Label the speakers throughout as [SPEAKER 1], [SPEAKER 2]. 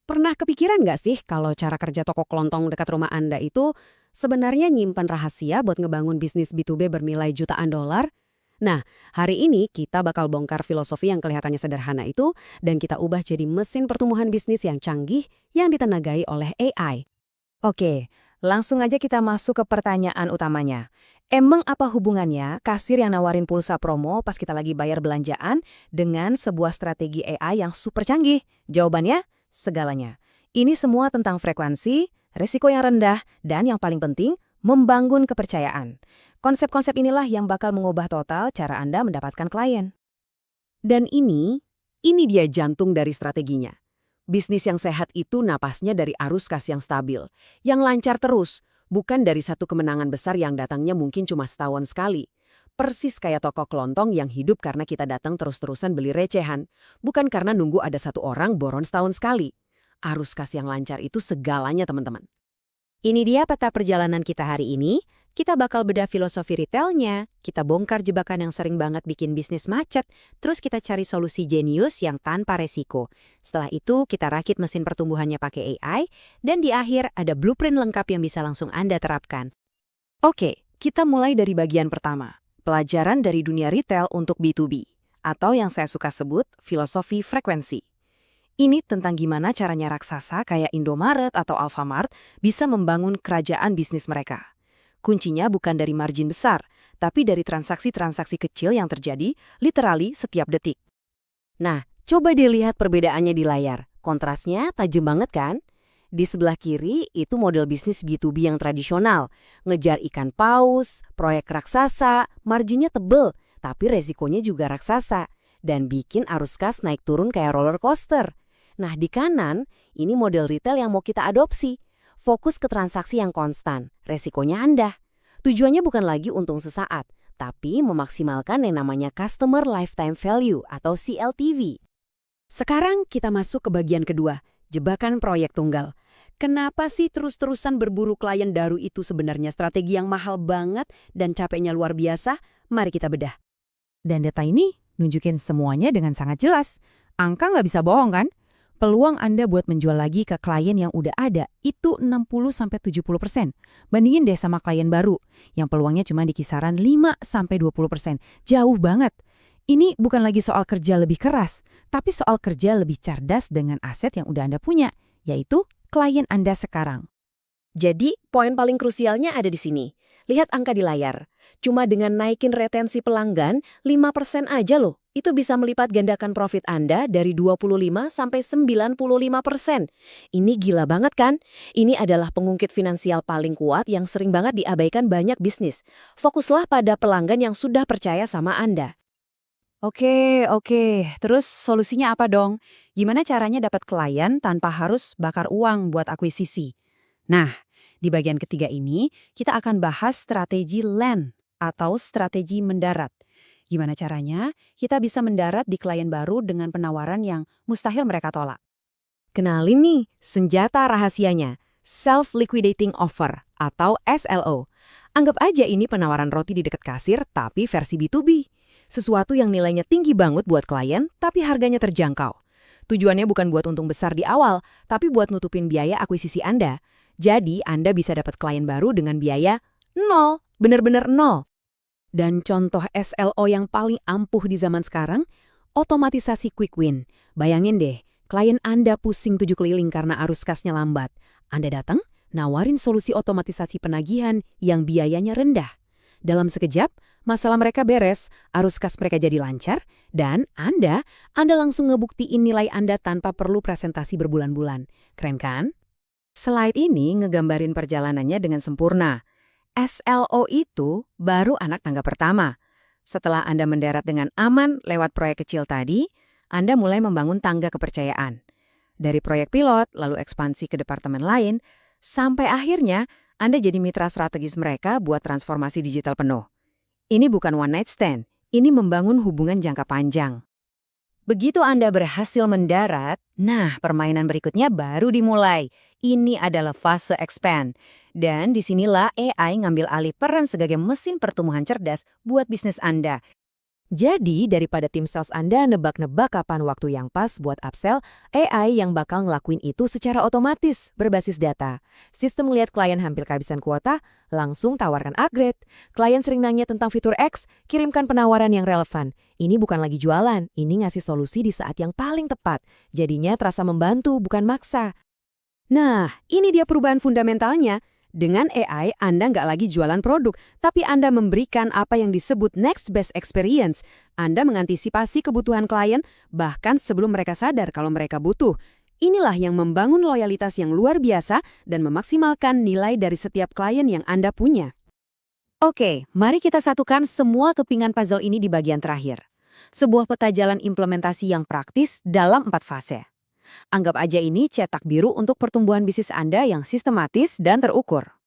[SPEAKER 1] Pernah kepikiran nggak sih kalau cara kerja toko kelontong dekat rumah Anda itu sebenarnya nyimpan rahasia buat ngebangun bisnis B2B bernilai jutaan dolar? Nah, hari ini kita bakal bongkar filosofi yang kelihatannya sederhana itu dan kita ubah jadi mesin pertumbuhan bisnis yang canggih yang ditenagai oleh AI.
[SPEAKER 2] Oke, langsung aja kita masuk ke pertanyaan utamanya. Emang apa hubungannya kasir yang nawarin pulsa promo pas kita lagi bayar belanjaan dengan sebuah strategi AI yang super canggih? Jawabannya, segalanya. Ini semua tentang frekuensi, risiko yang rendah, dan yang paling penting, membangun kepercayaan. Konsep-konsep inilah yang bakal mengubah total cara Anda mendapatkan klien.
[SPEAKER 1] Dan ini dia jantung dari strateginya. Bisnis yang sehat itu napasnya dari arus kas yang stabil, yang lancar terus, bukan dari satu kemenangan besar yang datangnya mungkin cuma setahun sekali. Persis kayak toko kelontong yang hidup karena kita datang terus-terusan beli recehan, bukan karena nunggu ada satu orang boron setahun sekali. Arus kas yang lancar itu segalanya, teman-teman.
[SPEAKER 3] Ini dia peta perjalanan kita hari ini. Kita bakal bedah filosofi retailnya, kita bongkar jebakan yang sering banget bikin bisnis macet, terus kita cari solusi jenius yang tanpa resiko. Setelah itu, kita rakit mesin pertumbuhannya pakai AI, dan di akhir ada blueprint lengkap yang bisa langsung Anda terapkan.
[SPEAKER 2] Oke, kita mulai dari bagian pertama. Pelajaran dari dunia retail untuk B2B, atau yang saya suka sebut filosofi frekuensi. Ini tentang gimana caranya raksasa kayak Indomaret atau Alfamart bisa membangun kerajaan bisnis mereka. Kuncinya bukan dari margin besar, tapi dari transaksi-transaksi kecil yang terjadi literally setiap detik.
[SPEAKER 1] Nah, coba dilihat perbedaannya di layar. Kontrasnya tajam banget kan? Di sebelah kiri itu model bisnis B2B yang tradisional. Ngejar ikan paus, proyek raksasa, marginnya tebel, tapi resikonya juga raksasa. Dan bikin arus kas naik turun kayak roller coaster. Nah, di kanan, ini model retail yang mau kita adopsi. Fokus ke transaksi yang konstan, resikonya rendah. Tujuannya bukan lagi untung sesaat, tapi memaksimalkan yang namanya Customer Lifetime Value atau CLTV. Sekarang kita masuk ke bagian kedua, jebakan proyek tunggal. Kenapa sih terus-terusan berburu klien baru itu sebenarnya strategi yang mahal banget dan capeknya luar biasa? Mari kita bedah.
[SPEAKER 2] Dan data ini nunjukin semuanya dengan sangat jelas. Angka nggak bisa bohong kan? Peluang Anda buat menjual lagi ke klien yang udah ada itu 60-70%. Bandingin deh sama klien baru, yang peluangnya cuma di kisaran 5-20%. Jauh banget. Ini bukan lagi soal kerja lebih keras, tapi soal kerja lebih cerdas dengan aset yang udah Anda punya, yaitu klien Anda sekarang.
[SPEAKER 1] Jadi, poin paling krusialnya ada di sini. Lihat angka di layar. Cuma dengan naikin retensi pelanggan, 5% aja loh. Itu bisa melipat gandakan profit Anda dari 25 sampai 95%. Ini gila banget kan? Ini adalah pengungkit finansial paling kuat yang sering banget diabaikan banyak bisnis. Fokuslah pada pelanggan yang sudah percaya sama Anda.
[SPEAKER 2] Oke. Terus solusinya apa dong? Gimana caranya dapat klien tanpa harus bakar uang buat akuisisi? Nah, di bagian ketiga ini, kita akan bahas strategi land atau strategi mendarat. Gimana caranya kita bisa mendarat di klien baru dengan penawaran yang mustahil mereka tolak.
[SPEAKER 1] Kenalin nih, senjata rahasianya. Self-Liquidating Offer atau SLO. Anggap aja ini penawaran roti di dekat kasir tapi versi B2B. Sesuatu yang nilainya tinggi banget buat klien tapi harganya terjangkau. Tujuannya bukan buat untung besar di awal, tapi buat nutupin biaya akuisisi Anda. Jadi, Anda bisa dapat klien baru dengan biaya nol, bener-bener nol. Dan contoh SLO yang paling ampuh di zaman sekarang, otomatisasi quick win. Bayangin deh, klien Anda pusing 7 keliling karena arus kasnya lambat. Anda datang, nawarin solusi otomatisasi penagihan yang biayanya rendah. Dalam sekejap, masalah mereka beres, arus kas mereka jadi lancar, dan Anda langsung ngebuktiin nilai Anda tanpa perlu presentasi berbulan-bulan. Keren kan? Slide ini ngegambarin perjalanannya dengan sempurna. SLO itu baru anak tangga pertama. Setelah Anda mendarat dengan aman lewat proyek kecil tadi, Anda mulai membangun tangga kepercayaan. Dari proyek pilot, lalu ekspansi ke departemen lain, sampai akhirnya Anda jadi mitra strategis mereka buat transformasi digital penuh. Ini bukan one night stand, ini membangun hubungan jangka panjang. Begitu Anda berhasil mendarat, nah permainan berikutnya baru dimulai. Ini adalah fase expand. Dan disinilah AI ngambil alih peran sebagai mesin pertumbuhan cerdas buat bisnis Anda.
[SPEAKER 3] Jadi, daripada tim sales Anda nebak-nebak kapan waktu yang pas buat upsell, AI yang bakal ngelakuin itu secara otomatis, berbasis data. Sistem ngeliat klien hampir kehabisan kuota, langsung tawarkan upgrade. Klien sering nanya tentang fitur X, kirimkan penawaran yang relevan. Ini bukan lagi jualan, ini ngasih solusi di saat yang paling tepat. Jadinya terasa membantu, bukan maksa. Nah, ini dia perubahan fundamentalnya. Dengan AI, Anda nggak lagi jualan produk, tapi Anda memberikan apa yang disebut next best experience. Anda mengantisipasi kebutuhan klien, bahkan sebelum mereka sadar kalau mereka butuh. Inilah yang membangun loyalitas yang luar biasa dan memaksimalkan nilai dari setiap klien yang Anda punya. Oke, mari kita satukan semua kepingan puzzle ini di bagian terakhir. Sebuah peta jalan implementasi yang praktis dalam 4 fase. Anggap aja ini cetak biru untuk pertumbuhan bisnis Anda yang sistematis dan terukur.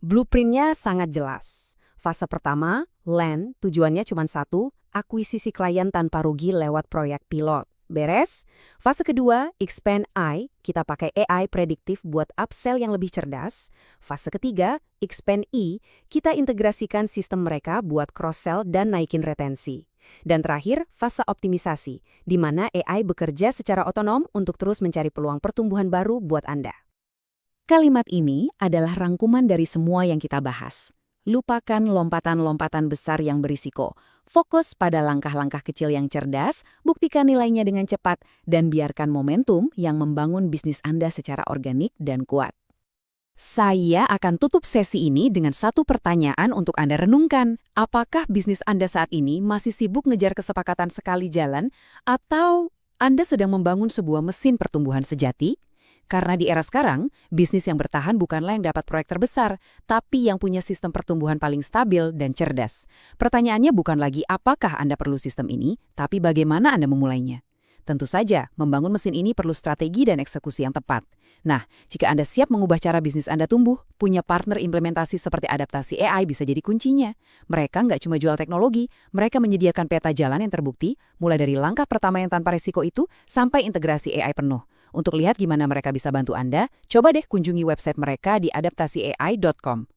[SPEAKER 3] Blueprint-nya sangat jelas. Fase pertama, land, tujuannya cuma satu, akuisisi klien tanpa rugi lewat proyek pilot. Beres? Fase kedua, expand I, kita pakai AI prediktif buat upsell yang lebih cerdas. Fase ketiga, expand E, kita integrasikan sistem mereka buat cross-sell dan naikin retensi. Dan terakhir, fase optimisasi, di mana AI bekerja secara otonom untuk terus mencari peluang pertumbuhan baru buat Anda. Kalimat ini adalah rangkuman dari semua yang kita bahas. Lupakan lompatan-lompatan besar yang berisiko. Fokus pada langkah-langkah kecil yang cerdas, buktikan nilainya dengan cepat, dan biarkan momentum yang membangun bisnis Anda secara organik dan kuat. Saya akan tutup sesi ini dengan satu pertanyaan untuk Anda renungkan. Apakah bisnis Anda saat ini masih sibuk ngejar kesepakatan sekali jalan, atau Anda sedang membangun sebuah mesin pertumbuhan sejati? Karena di era sekarang, bisnis yang bertahan bukanlah yang dapat proyek terbesar, tapi yang punya sistem pertumbuhan paling stabil dan cerdas. Pertanyaannya bukan lagi apakah Anda perlu sistem ini, tapi bagaimana Anda memulainya. Tentu saja, membangun mesin ini perlu strategi dan eksekusi yang tepat. Nah, jika Anda siap mengubah cara bisnis Anda tumbuh, punya partner implementasi seperti adaptasi AI bisa jadi kuncinya. Mereka nggak cuma jual teknologi, mereka menyediakan peta jalan yang terbukti, mulai dari langkah pertama yang tanpa risiko itu, sampai integrasi AI penuh. Untuk lihat gimana mereka bisa bantu Anda, coba deh kunjungi website mereka di adaptasiai.com.